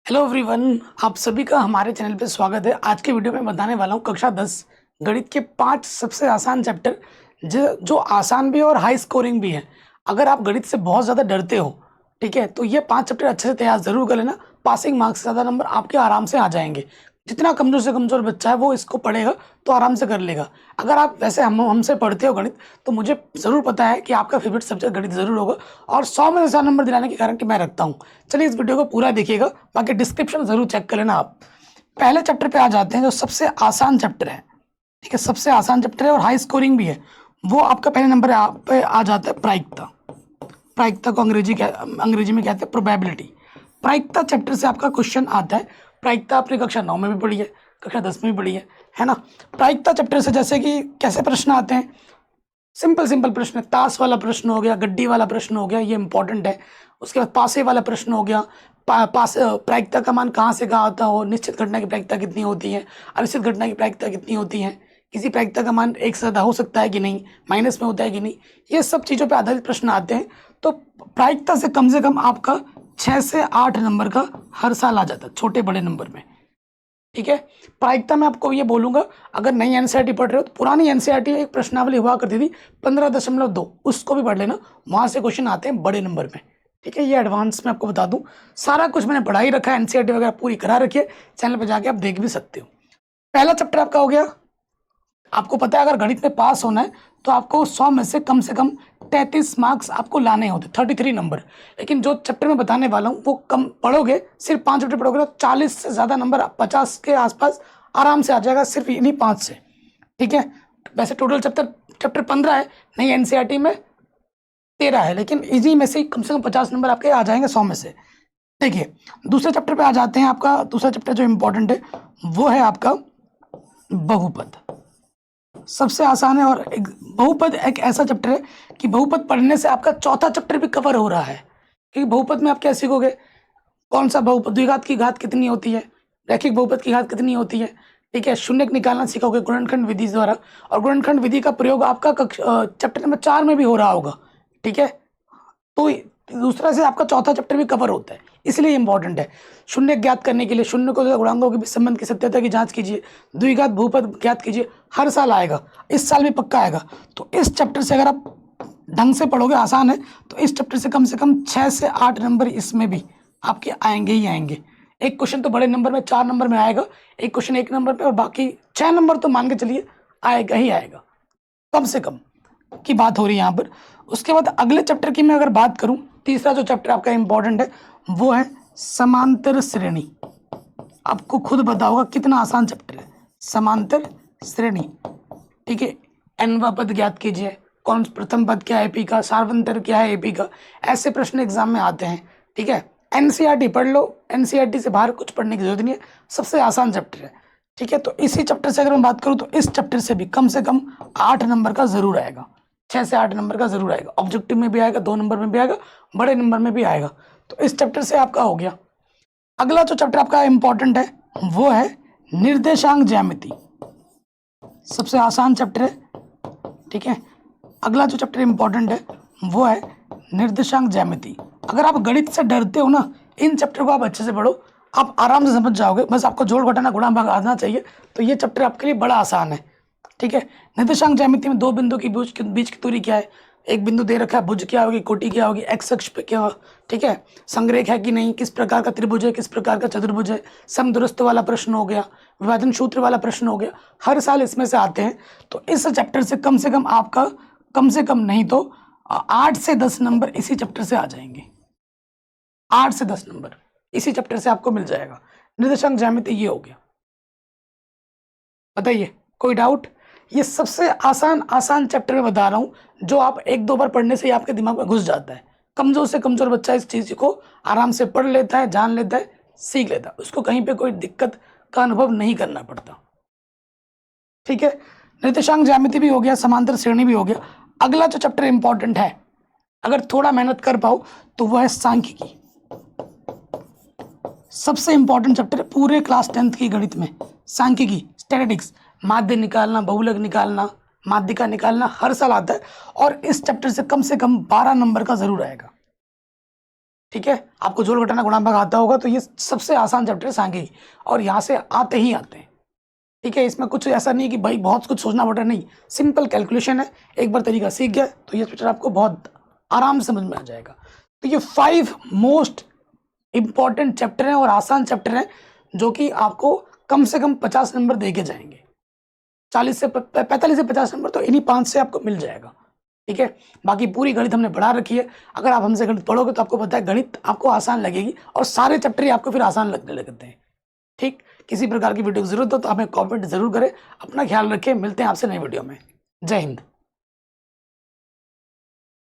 Hello everyone, आप सभी का हमारे चैनल पे स्वागत है। आज के वीडियो में बताने वाला हूँ कक्षा 10 गणित के 5 सबसे आसान चैप्टर जो आसान भी है और हाई स्कोरिंग भी है। अगर आप गणित से बहुत ज़्यादा डरते हो, ठीक है, तो ये 5 चैप्टर अच्छे से तैयार ज़रूर कर लेना। पासिंग मार्क्स से ज़्यादा नंबर आपके आराम से आ जाएंगे। जितना कमज़ोर से कमज़ोर बच्चा है वो इसको पढ़ेगा तो आराम से कर लेगा। अगर आप वैसे हमसे पढ़ते हो गणित, तो मुझे ज़रूर पता है कि आपका फेवरेट सब्जेक्ट गणित ज़रूर होगा और 100 में से 100 नंबर दिलाने के कारण कि मैं रखता हूँ। चलिए इस वीडियो को पूरा देखिएगा, बाकी डिस्क्रिप्शन ज़रूर चेक कर लेना आप। पहले चैप्टर पे आ जाते हैं, जो सबसे आसान चैप्टर है, ठीक है, सबसे आसान चैप्टर है और हाई स्कोरिंग भी है। वो आपका पहले नंबर पे आ जाता है प्रायिकता। प्रायिकता को अंग्रेजी में कहते हैं प्रोबेबिलिटी। प्रायिकता चैप्टर से आपका क्वेश्चन आता है। प्रायिकता आपने कक्षा 9 में भी पढ़ी है, कक्षा 10 में भी पढ़ी है ना। प्रायिकता चैप्टर से जैसे कि कैसे प्रश्न आते हैं, सिंपल प्रश्न, ताश वाला प्रश्न हो गया, गड्डी वाला प्रश्न हो गया, ये इंपॉर्टेंट है। उसके बाद पासे वाला प्रश्न हो गया, प्रायिकता का मान कहाँ से कहाँ आता हो, निश्चित घटना की प्रायिकता कितनी होती है, अनिश्चित घटना की प्रायिकता कितनी होती है, किसी प्रायिकता का मान एक से ज़्यादा हो सकता है कि नहीं, माइनस में होता है कि नहीं, ये सब चीज़ों पे आधारित प्रश्न आते हैं। तो प्रायिकता से कम आपका 6 से 8 नंबर का हर साल आ जाता है, छोटे बड़े नंबर में, ठीक है। प्रायिकता में आपको ये बोलूंगा, अगर नई एनसीईआरटी पढ़ रहे हो तो पुरानी एनसीईआरटी में एक प्रश्नावली हुआ करती थी 15.2, उसको भी पढ़ लेना, वहां से क्वेश्चन आते हैं बड़े नंबर में, ठीक है। ये एडवांस में आपको बता दूं, सारा कुछ मैंने पढ़ा ही रखा है, एनसीईआरटी वगैरह पूरी करा रखी है, चैनल पर जाके आप देख भी सकते हो। पहला चैप्टर आपका हो गया। आपको पता है अगर गणित में पास होना है तो आपको 100 में से कम 33 मार्क्स आपको लाने होते, 33 नंबर। लेकिन जो चैप्टर मैं बताने वाला हूँ वो कम पढ़ोगे, सिर्फ 5 चैप्टर पढ़ोगे तो 40 से ज़्यादा नंबर, 50 के आसपास आराम से आ जाएगा, सिर्फ इन्हीं 5 से, ठीक है। वैसे टोटल चैप्टर 15 है, नई एनसीईआरटी में 13 है, लेकिन इसी में से कम 50 नंबर आपके आ जाएंगे 100 में से। देखिए दूसरे चैप्टर पे आ जाते हैं। आपका दूसरा चैप्टर जो इम्पोर्टेंट है वो है आपका बहुपद। सबसे आसान है, और एक बहुपद एक ऐसा चैप्टर है कि बहुपद पढ़ने से आपका चौथा चैप्टर भी कवर हो रहा है। क्योंकि बहुपद में आप क्या सीखोगे, कौन सा बहुपद, द्विघात की घात कितनी होती है, रैखिक बहुपद की घात कितनी होती है, ठीक है, शून्यक निकालना सीखोगे गुणनखंड विधि द्वारा। और गुणनखंड विधि का प्रयोग आपका चैप्टर नंबर 4 में भी हो रहा होगा, ठीक है। तो दूसरा से आपका चौथा चैप्टर भी कवर होता है, इसलिए इंपॉर्टेंट है। शून्य ज्ञात करने के लिए शून्य को गुणांकों के संबंध की सत्यता की जांच कीजिए, द्विघात बहुपद ज्ञात कीजिए, हर साल आएगा, इस साल भी पक्का आएगा। तो इस चैप्टर से अगर आप ढंग से पढ़ोगे, आसान है, तो इस चैप्टर से कम 6 से 8 नंबर इसमें भी आपके आएंगे ही आएंगे। एक क्वेश्चन तो बड़े नंबर में 4 नंबर में आएगा, एक क्वेश्चन 1 नंबर पे, और बाकी 6 नंबर तो मान के चलिए आएगा ही आएगा, कम से कम की बात हो रही है यहाँ पर। उसके बाद अगले चैप्टर की मैं अगर बात करूं, तीसरा जो चैप्टर आपका इंपॉर्टेंट है वो है समांतर श्रेणी। आपको खुद बताओगा कितना आसान चैप्टर है समांतर श्रेणी, ठीक है। nवां पद ज्ञात कीजिए, कौन प्रथम पद क्या है एपी का, सार्वंतर क्या है एपी का, ऐसे प्रश्न एग्जाम में आते हैं, ठीक है। एनसीईआरटी पढ़ लो, एनसीईआरटी से बाहर कुछ पढ़ने की जरूरत नहीं है, सबसे आसान चैप्टर है, ठीक है। तो इसी चैप्टर से अगर मैं बात करूं तो इस चैप्टर से भी कम से कम 8 नंबर का जरूर आएगा, 6 से 8 नंबर का जरूर आएगा। ऑब्जेक्टिव में भी आएगा, 2 नंबर में भी आएगा, बड़े नंबर में भी आएगा। तो इस चैप्टर से आपका हो गया। अगला जो चैप्टर आपका इंपॉर्टेंट है वो है निर्देशांक ज्यामिति। सबसे आसान चैप्टर है, ठीक है। अगला जो चैप्टर इंपॉर्टेंट है वो है निर्देशांक ज्यामिति। अगर आप गणित से डरते हो ना, इन चैप्टर को आप अच्छे से पढ़ो, आप आराम से समझ जाओगे। बस आपको जोड़ घटाना गुणा भाग आना चाहिए, तो ये चैप्टर आपके लिए बड़ा आसान है, ठीक है। निर्देशांक ज्यामिति में 2 बिंदु की बीच की दूरी क्या है, एक बिंदु दे रखा है, भुज क्या होगी, कोटि क्या होगी, एक्स अक्ष पे क्या, ठीक है, संरेख है कि नहीं, किस प्रकार का त्रिभुज है, किस प्रकार का चतुर्भुज है, समदूरस्थ वाला प्रश्न हो गया, विभाजन सूत्र वाला प्रश्न हो गया, हर साल इसमें से आते हैं। तो इस चैप्टर से कम आपका कम से कम नहीं तो 8 से 10 नंबर इसी चैप्टर से आ जाएंगे। 8 से 10 नंबर इसी चैप्टर से आपको मिल जाएगा। निर्देशांक ज्यामिति ये हो गया। बताइए कोई डाउट? ये सबसे आसान चैप्टर में बता रहा हूँ, जो आप 1-2 बार पढ़ने से ही आपके दिमाग में घुस जाता है। कमजोर से कमजोर बच्चा इस चीज को आराम से पढ़ लेता है, जान लेता है, सीख लेता है, उसको कहीं पे कोई दिक्कत का अनुभव नहीं करना पड़ता, ठीक है। निर्देशांक ज्यामिति भी हो गया, समांतर श्रेणी भी हो गया। अगला जो चैप्टर इंपॉर्टेंट है, अगर थोड़ा मेहनत कर पाओ तो वह है सांख्यिकी। सबसे इंपॉर्टेंट चैप्टर है पूरे क्लास 10th की गणित में, सांख्यिकी, स्टैटिस्टिक्स। माध्य निकालना, बहुलक निकालना, माध्यिका निकालना हर साल आता है, और इस चैप्टर से कम 12 नंबर का जरूर आएगा। ठीक है, आपको जोड़ घटाना गुणा भाग आता होगा, तो ये सबसे आसान चैप्टर है सांख्यिकी, और यहाँ से आते ही आते हैं। ठीक है, इसमें कुछ ऐसा नहीं है कि भाई बहुत कुछ सोचना पड़ रहा है, नहीं, सिंपल कैलकुलेशन है। एक बार तरीका सीख गया तो ये चैप्टर आपको बहुत आराम से समझ में आ जाएगा। तो ये 5 मोस्ट इंपॉर्टेंट चैप्टर हैं और आसान चैप्टर हैं, जो कि आपको कम से कम 50 नंबर दे के जाएंगे। 45 से 50 नंबर तो इन्हीं 5 से आपको मिल जाएगा। ठीक है, बाकी पूरी गणित हमने पढ़ा रखी है। अगर आप हमसे गणित पढ़ोगे तो आपको पता है गणित आपको आसान लगेगी, और सारे चैप्टर ही आपको फिर आसान लगने लगते हैं। ठीक, किसी प्रकार की वीडियो की जरूरत हो तो हमें कमेंट जरूर करें। अपना ख्याल रखें, मिलते हैं आपसे नई वीडियो में। जय हिंद।